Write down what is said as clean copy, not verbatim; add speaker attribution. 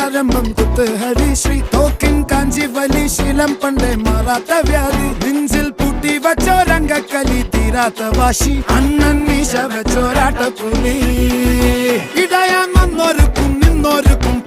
Speaker 1: ആരംഭം കുത്ത് ഹരിശ്രീ തോക്കിൻ കാഞ്ചി വലി ശീലം പണ്ടേ മാറാത്ത വ്യാധി നെഞ്ചിൽ പൂട്ടി വച്ചോരംഗക്കലി തീരാത്ത വാശി അണ്ണൻ മീശ വെച്ചോരാട്ട പുലി ഇടയാൻ വന്നോർക്കും നിന്നോർക്കും